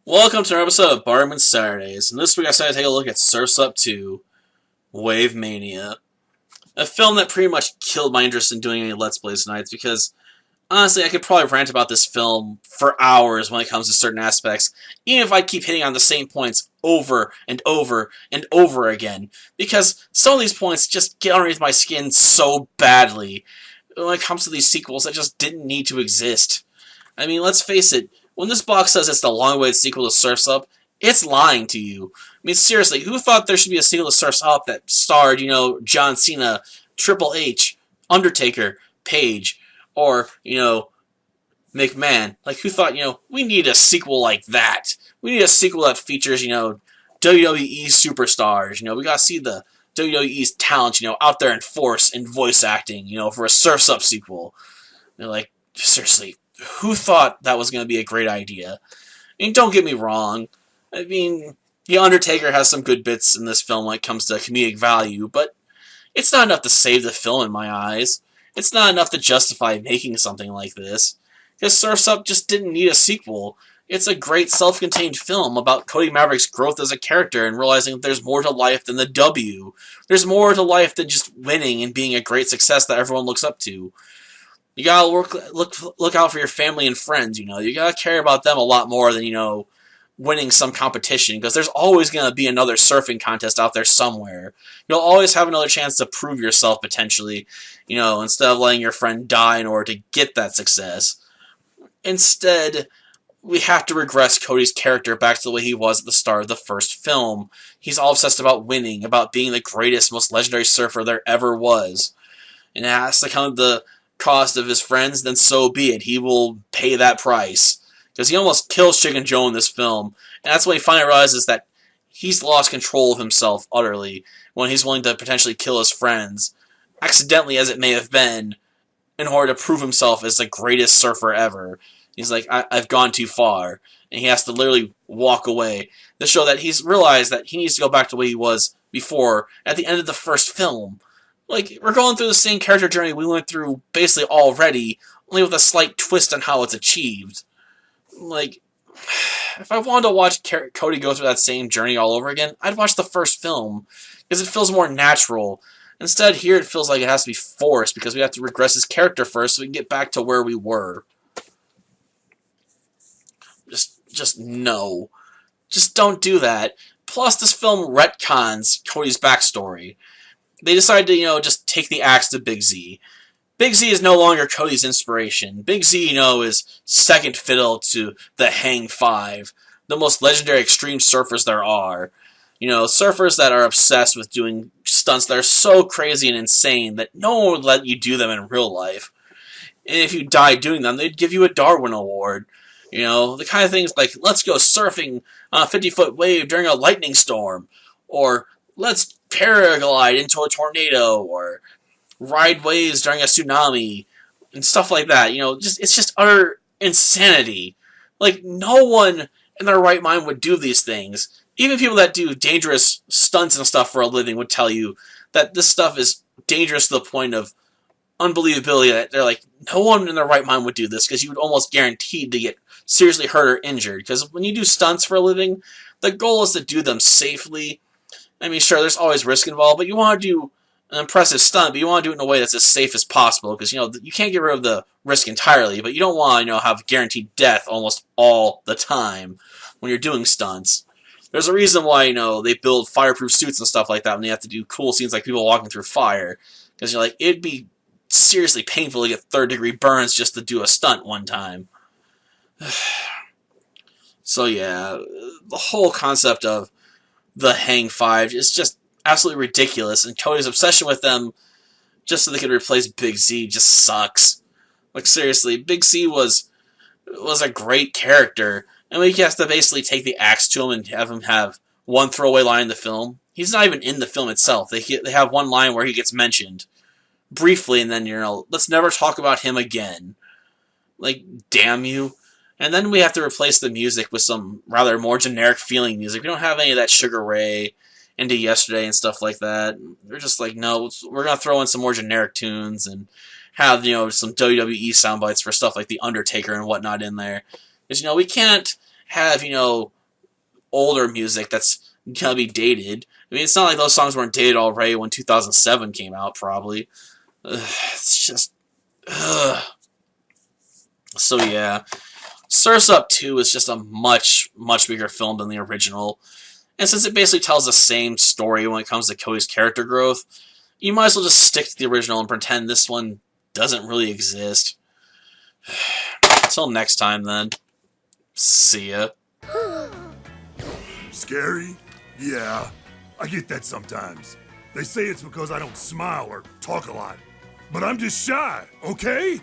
Welcome to our episode of Barman Saturdays, and this week I decided to take a look at Surf's Up 2, Wave Mania. A film that pretty much killed my interest in doing any Let's Plays tonight because, honestly, I could probably rant about this film for hours when it comes to certain aspects, even if I keep hitting on the same points over and over and over again, because some of these points just get underneath my skin so badly when it comes to these sequels that just didn't need to exist. I mean, let's face it, when this box says it's the long-awaited sequel to Surf's Up, it's lying to you. I mean, seriously, who thought there should be a sequel to Surf's Up that starred, John Cena, Triple H, Undertaker, Page, or, McMahon? Like, who thought, we need a sequel like that? We need a sequel that features, WWE superstars. We gotta see the WWE's talent, out there in force and voice acting, for a Surf's Up sequel. They're like, seriously, who thought that was going to be a great idea? I mean, don't get me wrong. I mean, The Undertaker has some good bits in this film when it comes to comedic value, but it's not enough to save the film in my eyes. It's not enough to justify making something like this. Because Surf's Up just didn't need a sequel. It's a great self-contained film about Cody Maverick's growth as a character and realizing that there's more to life than the W. There's more to life than just winning and being a great success that everyone looks up to. You gotta look out for your family and friends, You gotta care about them a lot more than, winning some competition, because there's always gonna be another surfing contest out there somewhere. You'll always have another chance to prove yourself, potentially, instead of letting your friend die in order to get that success. Instead, we have to regress Cody's character back to the way he was at the start of the first film. He's all obsessed about winning, about being the greatest, most legendary surfer there ever was. And it has to come at the cost of his friends, then so be it. He will pay that price. Because he almost kills Chicken Joe in this film. And that's when he finally realizes that he's lost control of himself utterly, when he's willing to potentially kill his friends, accidentally as it may have been, in order to prove himself as the greatest surfer ever. He's like, I've gone too far. And he has to literally walk away to show that he's realized that he needs to go back to the way he was before, at the end of the first film. Like, we're going through the same character journey we went through basically already, only with a slight twist on how it's achieved. Like, if I wanted to watch Cody go through that same journey all over again, I'd watch the first film, because it feels more natural. Instead, here it feels like it has to be forced, because we have to regress his character first so we can get back to where we were. Just no. Just don't do that. Plus, this film retcons Cody's backstory. They decided to, just take the axe to Big Z. Big Z is no longer Cody's inspiration. Big Z, is second fiddle to the Hang Five, the most legendary extreme surfers there are. Surfers that are obsessed with doing stunts that are so crazy and insane that no one would let you do them in real life. And if you died doing them, they'd give you a Darwin Award. The kind of things like, let's go surfing on a 50-foot wave during a lightning storm, or let's paraglide into a tornado, or ride waves during a tsunami, and stuff like that. It's just utter insanity. Like, no one in their right mind would do these things. Even people that do dangerous stunts and stuff for a living would tell you that this stuff is dangerous to the point of unbelievability, that they're like, no one in their right mind would do this, because you would almost guaranteed to get seriously hurt or injured. Because when you do stunts for a living, the goal is to do them safely. I mean, sure, there's always risk involved, but you want to do an impressive stunt, but you want to do it in a way that's as safe as possible, because, you can't get rid of the risk entirely, but you don't want to, have guaranteed death almost all the time when you're doing stunts. There's a reason why, they build fireproof suits and stuff like that when they have to do cool scenes like people walking through fire, because you're like, it'd be seriously painful to get third-degree burns just to do a stunt one time. So yeah, the whole concept of the Hang Five is just absolutely ridiculous, and Cody's obsession with them just so they could replace Big Z just sucks. Like, seriously, Big Z was a great character, and we have to basically take the axe to him and have him have one throwaway line in the film. He's not even in the film itself. They have one line where he gets mentioned briefly, and then, let's never talk about him again. Like, damn you. And then we have to replace the music with some rather more generic feeling music. We don't have any of that Sugar Ray, Into Yesterday, and stuff like that. We're just like, no, we're going to throw in some more generic tunes and have, some WWE sound bites for stuff like The Undertaker and whatnot in there. Because, we can't have, older music that's gonna be dated. I mean, it's not like those songs weren't dated already when 2007 came out, probably. It's just... Ugh. So yeah, Surf's Up 2 is just a much, much bigger film than the original. And since it basically tells the same story when it comes to Cody's character growth, you might as well just stick to the original and pretend this one doesn't really exist. Until next time, then. See ya. Scary? Yeah, I get that sometimes. They say it's because I don't smile or talk a lot. But I'm just shy, okay?